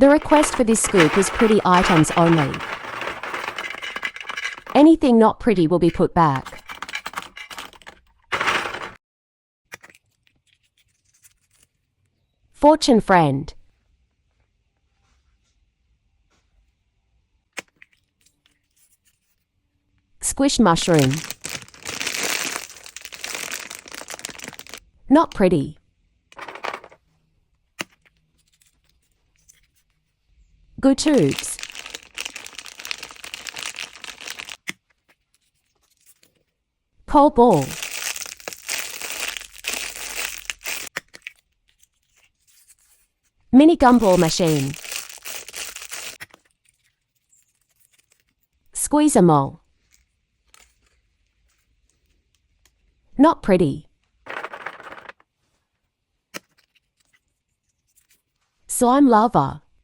The request for this scoop is pretty items only. Anything not pretty will be put back. Fortune friend. Squish mushroom. Not pretty. Good tubes. Cold ball. Mini gumball machine. Squeeze-a-mole. Not pretty. Slime lava.